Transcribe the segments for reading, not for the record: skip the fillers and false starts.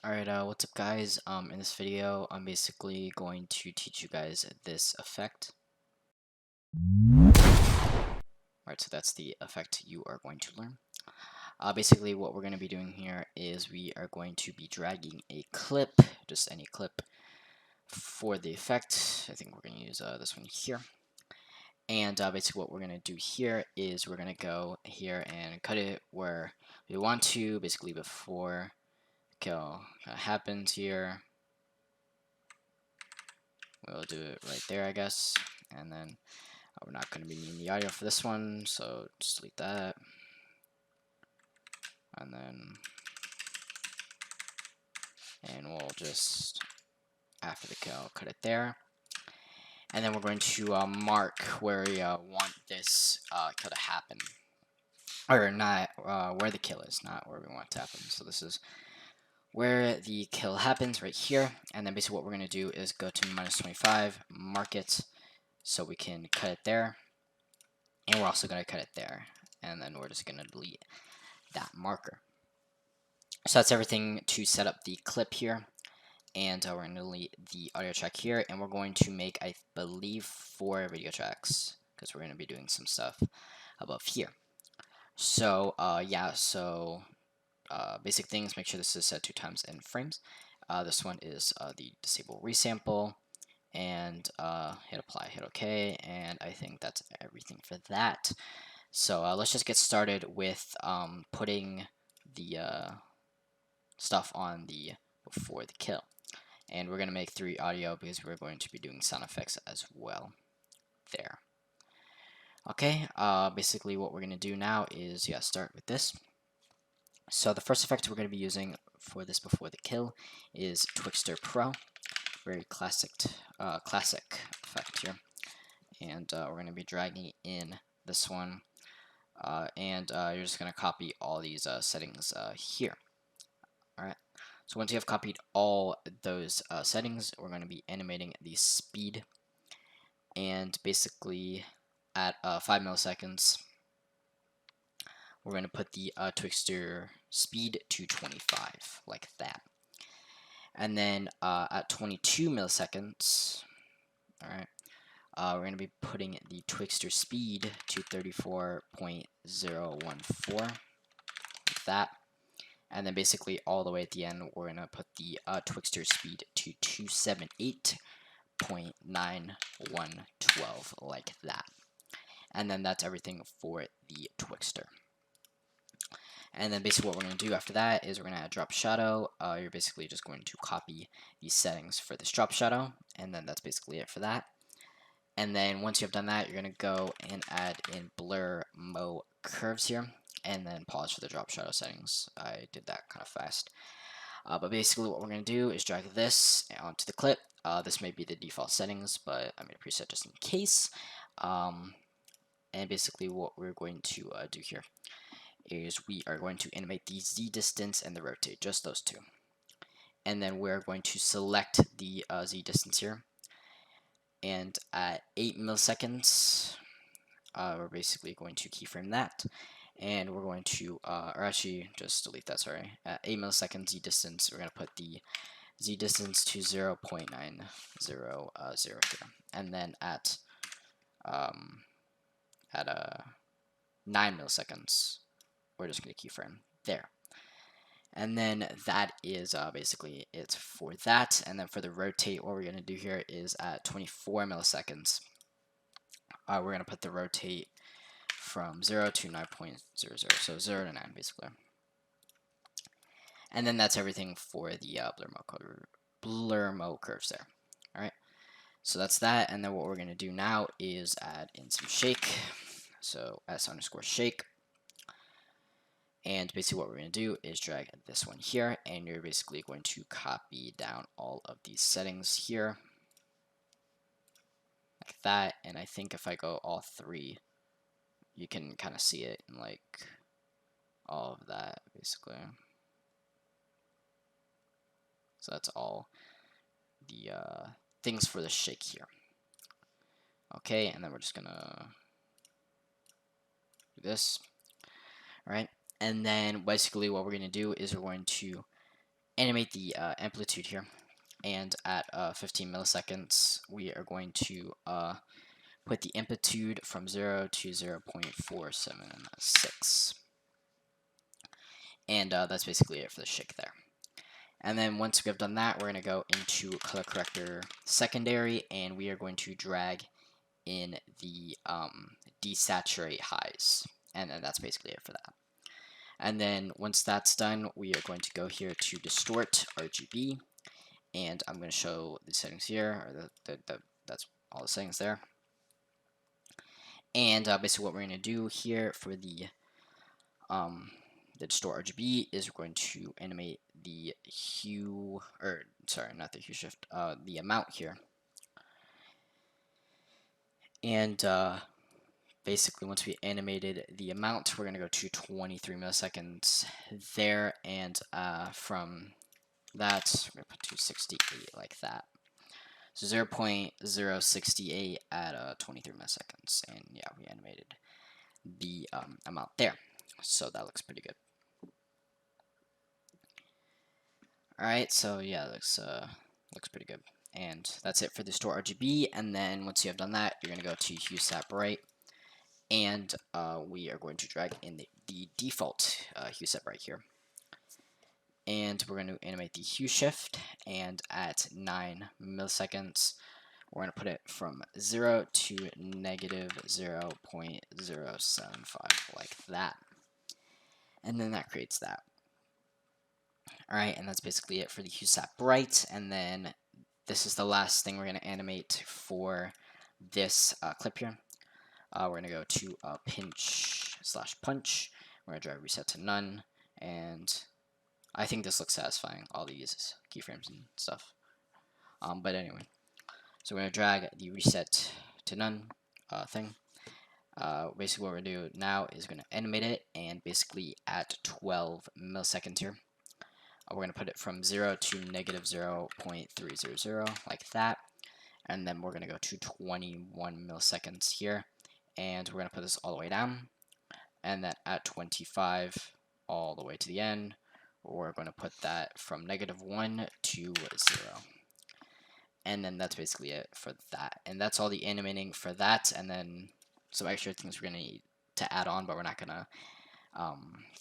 Alright, what's up guys? In this video, I'm basically going to teach you guys this effect. Alright, so that's the effect you are going to learn. Basically what we're going to be doing here is we are going to be dragging a clip, just any clip, for the effect. I think we're going to use this one here. And basically what we're going to do here is we're going to go here and cut it where we want to, basically before kill kind of happens here. We'll do it right there, I guess. And then we're not going to be needing the audio for this one, so just delete that. And we'll just, after the kill, cut it there. And then we're going to mark where we want this kill to happen. Or not, where the kill is, not where we want it to happen. So this is where the kill happens, right here. And then basically what we're going to do is go to -25, mark it, so we can cut it there. And we're also going to cut it there. And then we're just going to delete that marker. So that's everything to set up the clip here. And we're going to delete the audio track here. And we're going to make, I believe, 4 video tracks, because we're going to be doing some stuff above here. So, yeah, so basic things, make sure this is set 2 times in frames. This one is the disable resample. And hit apply, hit OK, and I think that's everything for that. So let's just get started with putting the stuff on the before the kill. And we're going to make 3 audio because we're going to be doing sound effects as well there. Okay, basically what we're going to do now is, start with this. So the first effect we're going to be using for this before the kill is Twixtor Pro. Very classic effect here. And we're going to be dragging in this one. And you're just going to copy all these settings here. Alright, so once you have copied all those settings, we're going to be animating the speed. And basically at 5 milliseconds, we're going to put the Twixtor speed to 25, like that. And then at 22 milliseconds, alright, we're going to be putting the Twixtor speed to 34.014, like that. And then basically all the way at the end, we're going to put the Twixtor speed to 278.9112, like that. And then that's everything for the Twixtor. And then basically what we're going to do after that is we're going to add drop shadow. You're basically just going to copy these settings for this drop shadow, and then that's basically it for that. And then once you have done that, you're going to go and add in blur mo curves here, and then pause for the drop shadow settings. I did that kind of fast. But basically what we're going to do is drag this onto the clip. This may be the default settings, but I made a preset just in case. And basically what we're going to do here is we are going to animate the Z distance and the rotate, just those two. And then we're going to select the Z distance here. And at 8 milliseconds, we're basically going to keyframe that. And we're going to, or actually, just delete that, sorry. At 8 milliseconds Z distance, we're going to put the Z distance to 0.900 here. And then at 9 milliseconds, we're just going to keyframe there. And then that is basically it for that. And then for the rotate, what we're going to do here is at 24 milliseconds, we're going to put the rotate from 0 to 9.00, so 0 to 9 basically. And then that's everything for the blur mo curves there. Alright, so that's that. And then what we're going to do now is add in some shake. So s_shake. And basically what we're going to do is drag this one here, and you're basically going to copy down all of these settings here, like that. And I think if I go all 3, you can kind of see it in like all of that, basically. So that's all the things for the shake here. Okay, and then we're just going to do this, all right? And then basically what we're going to do is we're going to animate the amplitude here, and at 15 milliseconds, we are going to put the amplitude from 0 to 0.476. And that's basically it for the shake there. And then once we have done that, we're going to go into color corrector secondary, and we are going to drag in the desaturate highs. And then that's basically it for that. And then once that's done, we are going to go here to distort RGB, and I'm going to show the settings here, or that's all the settings there. And basically what we're going to do here for the distort RGB is we're going to animate the hue, or sorry, not the hue shift, the amount here. And basically once we animated the amount, we're going to go to 23 milliseconds there, and from that, we're going to put 268 like that. So 0.068 at 23 milliseconds, and yeah, we animated the amount there. So that looks pretty good. Alright, so yeah, looks pretty good. And that's it for the store RGB, and then once you have done that, you're going to go to hue set bright, and we are going to drag in the default hue set bright here. And we're going to animate the hue shift, and at 9 milliseconds, we're going to put it from 0 to negative 0.075, like that. And then that creates that. Alright, and that's basically it for the hue set bright, and then this is the last thing we're going to animate for this clip here. We're going to go to pinch/punch. We're going to drag reset to none, and I think this looks satisfying, all these keyframes and stuff. But anyway, so we're going to drag the reset to none thing. Basically what we're going to do now is going to animate it, and basically at 12 milliseconds here, we're going to put it from 0 to negative 0.300, like that. And then we're going to go to 21 milliseconds here, and we're going to put this all the way down. And then at 25, all the way to the end, we're going to put that from negative 1 to 0. And then that's basically it for that. And that's all the animating for that, and then some extra things we're going to need to add on, but we're not going to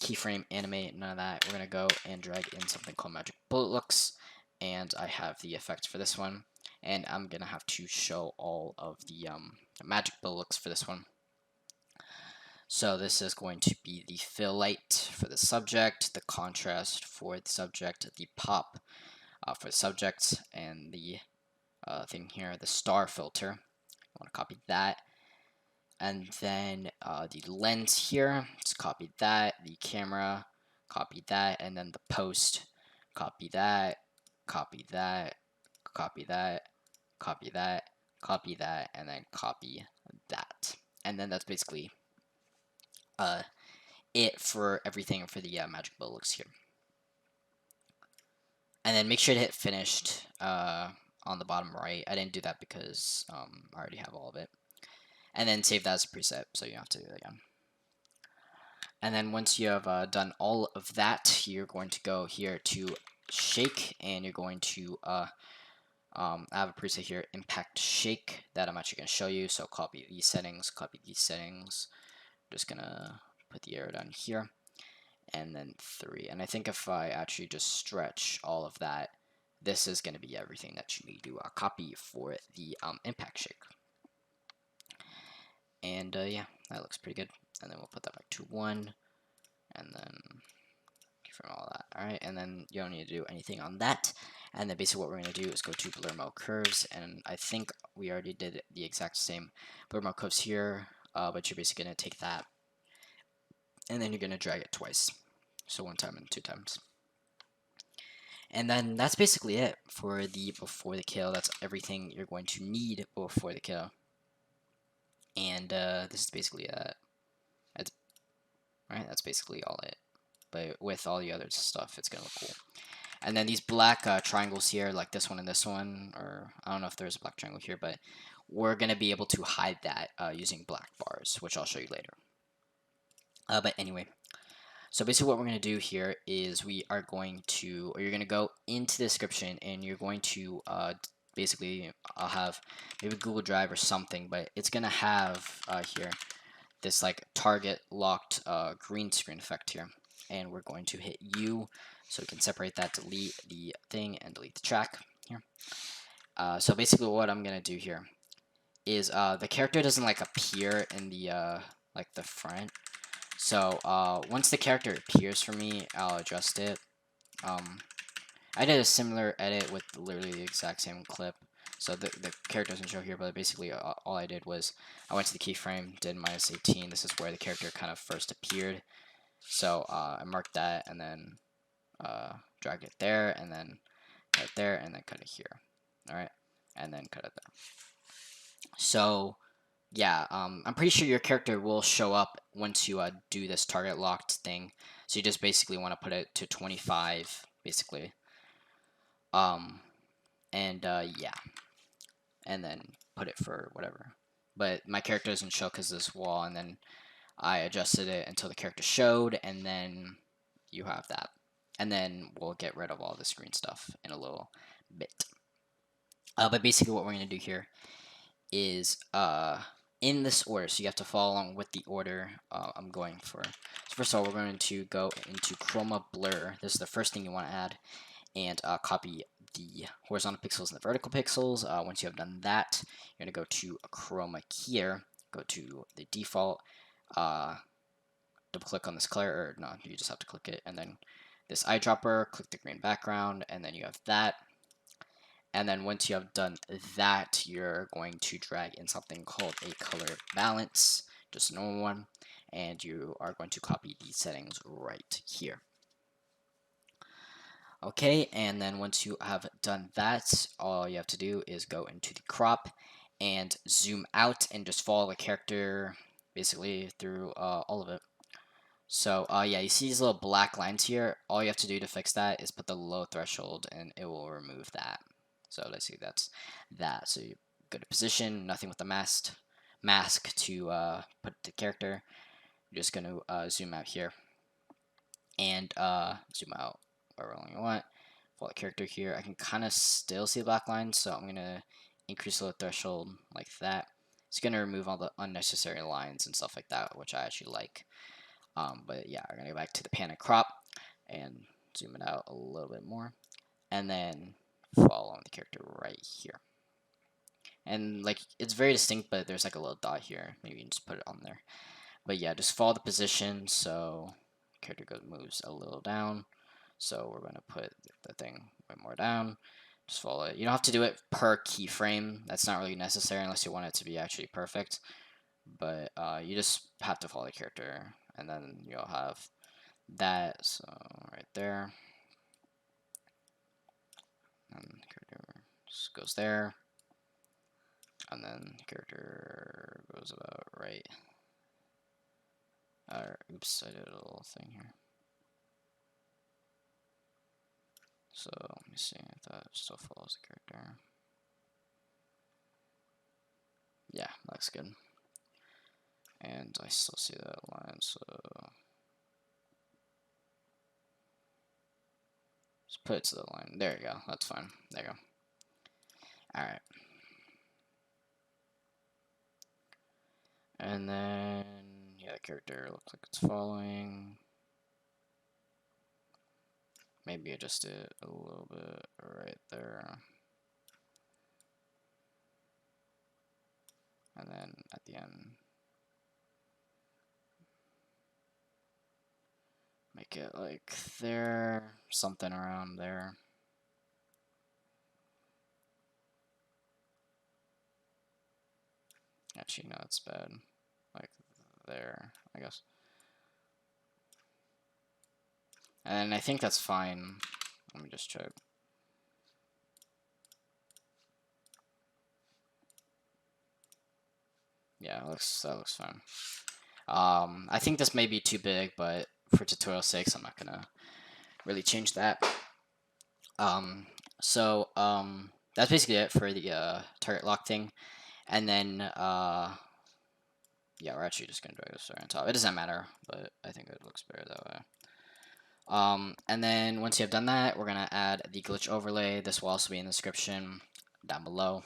keyframe, animate, none of that. We're going to go and drag in something called Magic Bullet Looks, and I have the effect for this one, and I'm going to have to show all of the Magic Bullet Looks for this one. So this is going to be the fill light for the subject, the contrast for the subject, the pop for the subject, and the thing here, the star filter. I want to copy that. And then the lens here, just copy that, the camera, copy that, and then the post, copy that, copy that, copy that, copy that, copy that, and then copy that. And then that's basically it for everything for the Magic Bullet Looks here. And then make sure to hit finished on the bottom right. I didn't do that because I already have all of it. And then save that as a preset, so you don't have to do that again. And then once you have done all of that, you're going to go here to shake, and you're going to I have a preset here, impact shake, that I'm actually going to show you. So copy these settings, I'm just going to put the arrow down here, and then 3. And I think if I actually just stretch all of that, this is going to be everything that you need to copy for the impact shake. And yeah, that looks pretty good. And then we'll put that back to 1, and then from all that. Alright, and then you don't need to do anything on that. And then basically what we're going to do is go to blur mode curves, and I think we already did the exact same blur mode curves here, but you're basically going to take that, and then you're going to drag it twice. So 1 time and 2 times. And then that's basically it for the before the kill. That's everything you're going to need before the kill. And this is basically that's basically all it. But with all the other stuff, it's gonna look cool. And then these black triangles here, like this one and this one, or I don't know if there's a black triangle here, but we're gonna be able to hide that using black bars, which I'll show you later. But anyway, So basically what we're going to do here is we are going to, or you're going to go into the description and you're going to basically, I'll have maybe Google Drive or something, but it's going to have here this like target locked green screen effect here. And we're going to hit U so we can separate that, delete the thing, and delete the track here. So basically what I'm going to do here is the character doesn't like appear in the like the front. So once the character appears for me, I'll adjust it. I did a similar edit with literally the exact same clip. So the character doesn't show here, but basically all I did was I went to the keyframe, did -18. This is where the character kind of first appeared. So I marked that and then dragged it there and then cut it there and then cut it here. Alright, and then cut it there. So yeah, I'm pretty sure your character will show up once you do this target locked thing. So you just basically want to put it to 25, basically. Yeah, and then put it for whatever. But my character doesn't show because of this wall, and then I adjusted it until the character showed, and then you have that. And then we'll get rid of all this green stuff in a little bit. But basically what we're going to do here is in this order, so you have to follow along with the order I'm going for. So first of all, we're going to go into Chroma Blur. This is the first thing you want to add, and copy the horizontal pixels and the vertical pixels. Once you have done that, you're going to go to Chroma here, go to the default, double click on this color, or no, you just have to click it, and then this eyedropper, click the green background, and then you have that. And then once you have done that, you're going to drag in something called a color balance, just a normal one, and you are going to copy these settings right here. Okay, and then once you have done that, all you have to do is go into the crop and zoom out and just follow the character basically through all of it. So yeah, you see these little black lines here. All you have to do to fix that is put the low threshold and it will remove that. So let's see, that's that. So you go to position, nothing with the mask to put the character. You're just going to zoom out here and zoom out wherever you want. Follow the character here. I can kind of still see the black lines, so I'm going to increase the threshold like that. It's going to remove all the unnecessary lines and stuff like that, which I actually like. But yeah, we're going to go back to the pan and crop and zoom it out a little bit more. And then follow the character right here. And like it's very distinct, but there's like a little dot here. Maybe you can just put it on there. But yeah, just follow the position so the character moves a little down. So we're going to put the thing way more down. Just follow it. You don't have to do it per keyframe. That's not really necessary unless you want it to be actually perfect. But you just have to follow the character, and then you'll have that. So right there. And the character just goes there. And then the character goes about right. Oops, I did a little thing here. So let me see if that still follows the character. Yeah, looks good. And I still see that line, so just put it to the line. There you go. That's fine. There you go. Alright. And then, yeah, the character looks like it's following. Maybe adjust it a little bit right there. And then at the end, make it like there, something around there. Actually, no, it's bad. Like there, I guess. And I think that's fine. Let me just check. Yeah, that looks fine. I think this may be too big, but for tutorial sakes, I'm not gonna really change that. That's basically it for the target lock thing. And then yeah, we're actually just gonna drag this right on top. It doesn't matter, but I think it looks better that way. And then once you have done that, we're gonna add the glitch overlay. This will also be in the description down below.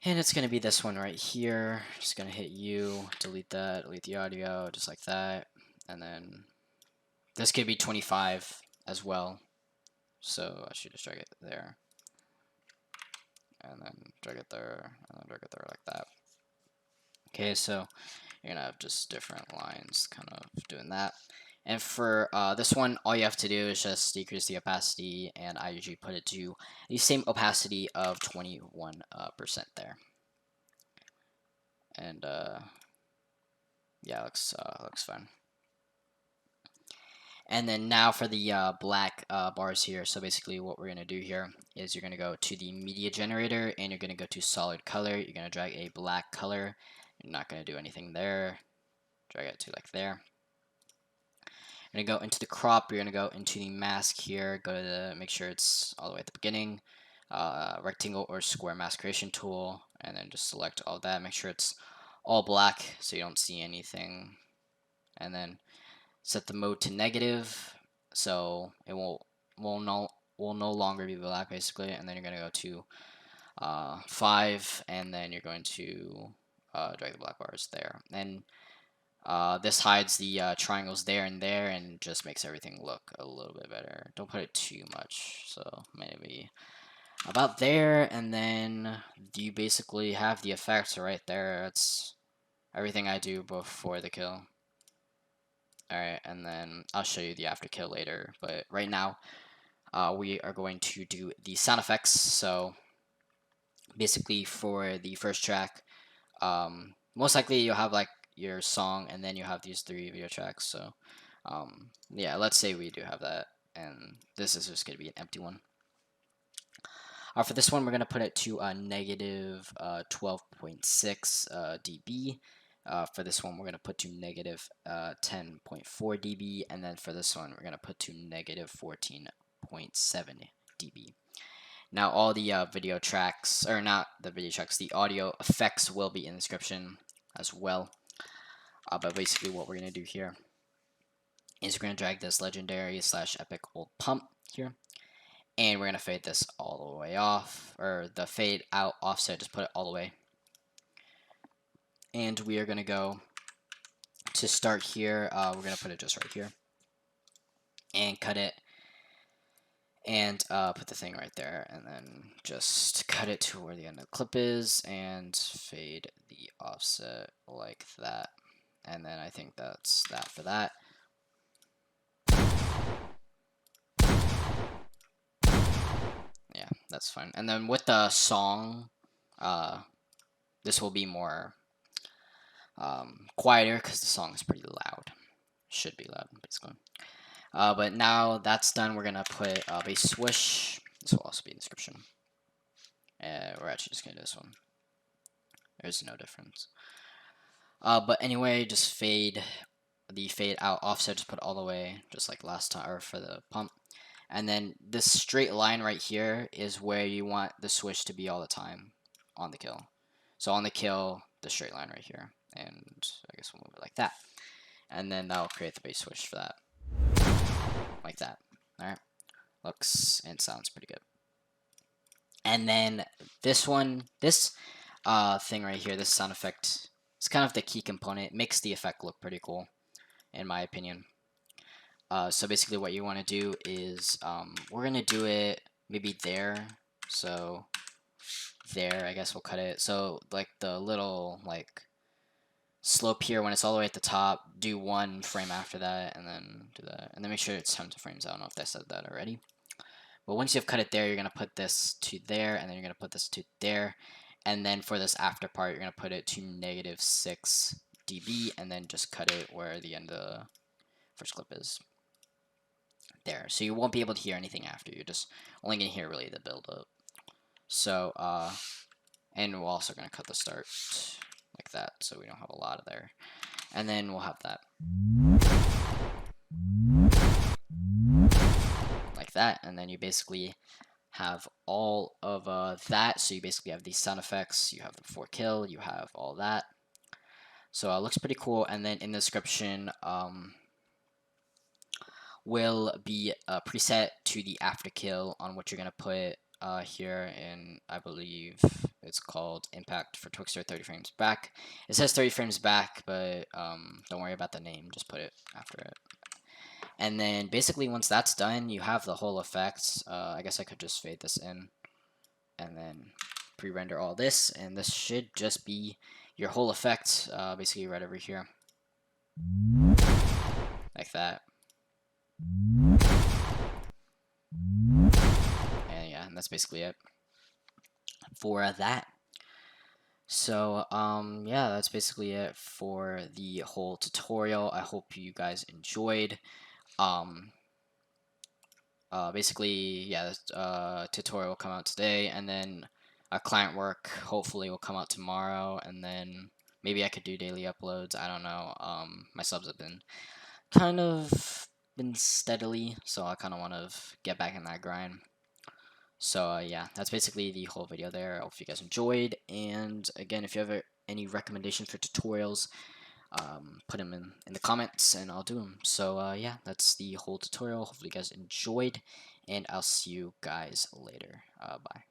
And it's gonna be this one right here. Just gonna hit U, delete that, delete the audio, just like that. And then this could be 25 as well. So I should just drag it there. And then drag it there, and then drag it there like that. Okay, so you're gonna have just different lines kind of doing that. And for this one, all you have to do is just decrease the opacity, and I usually put it to the same opacity of 21% there. And yeah, looks fine. And then now for the black bars here. So basically what we're gonna do here is you're gonna go to the media generator, and you're gonna go to solid color. You're gonna drag a black color. You're not gonna do anything there. Drag it to like there. You're gonna go into the crop. You're gonna go into the mask here. Go to the, make sure it's all the way at the beginning. Rectangle or square mask creation tool, and then just select all that. Make sure it's all black so you don't see anything. And then set the mode to negative, so it will no longer be black basically. And then you're gonna go to 5, and then you're going to drag the black bars there. And this hides the triangles there and there, and just makes everything look a little bit better. Don't put it too much, so maybe about there. And then you basically have the effects right there. That's everything I do before the kill. Alright, and then I'll show you the after kill later, but right now we are going to do the sound effects. So basically for the first track, most likely you'll have like your song, and then you have these 3 video tracks. So yeah, let's say we do have that, and this is just going to be an empty one. For this one, we're going to put it to a negative 12.6 dB. For this one, we're going to put to negative 10.4 dB, and then for this one, we're going to put to negative 14.7 dB. Now, all the video tracks, or not the video tracks, the audio effects will be in the description as well. But basically, what we're going to do here is we're going to drag this legendary / epic old pump here, and we're going to fade this all the way off, or the fade out offset, just put it all the way. And we are going to go to start here. We're going to put it just right here and cut it, and put the thing right there, and then just cut it to where the end of the clip is, and fade the offset like that. And then I think that's that for that. Yeah, that's fine. And then with the song, this will be more quieter because the song is pretty loud. Should be loud, basically. But now that's done, we're gonna put a bass swish. This will also be in the description. We're actually just gonna do this one. There's no difference. But anyway, just fade the fade out offset, just put it all the way, just like last time, or for the pump. And then this straight line right here is where you want the swish to be all the time on the kill. So on the kill, the straight line right here, and I guess we'll move it like that. And then that'll create the bass swish for that. Like that. Alright. Looks and sounds pretty good. And then this one, this thing right here, this sound effect, it's kind of the key component. It makes the effect look pretty cool, in my opinion. So basically what you want to do is, we're going to do it maybe there. So there, I guess we'll cut it. So like the little like slope here, when it's all the way at the top, do 1 frame after that, and then do that, and then make sure it's tons of frames. I don't know if I said that already, but once you've cut it there, you're gonna put this to there, and then you're gonna put this to there, and then for this after part, you're gonna put it to negative 6 dB, and then just cut it where the end of the first clip is. There, so you won't be able to hear anything after. You're just only gonna hear really the build up. So and we're also gonna cut the start like that, so we don't have a lot of there. And then we'll have that like that, and then you basically have all of that. So you basically have these sound effects, you have the 4 kill, you have all that. So it looks pretty cool. And then in the description will be a preset to the after kill on what you're gonna put here, and I believe it's called impact for Twixter 30 frames back. It says 30 frames back, but don't worry about the name, just put it after it. And then basically once that's done, you have the whole effect. I guess I could just fade this in and then pre-render all this, and this should just be your whole effect, basically right over here, like that. And yeah, and that's basically it for that. So yeah, that's basically it for the whole tutorial. I hope you guys enjoyed. Basically, yeah, this tutorial will come out today, and then client work hopefully will come out tomorrow, and then maybe I could do daily uploads. I don't know. My subs have been kind of steadily, so I kind of want to get back in that grind. So yeah, that's basically the whole video there. I hope you guys enjoyed, and again, if you have any recommendations for tutorials, put them in the comments and I'll do them. So yeah, that's the whole tutorial. Hopefully you guys enjoyed, and I'll see you guys later. Bye.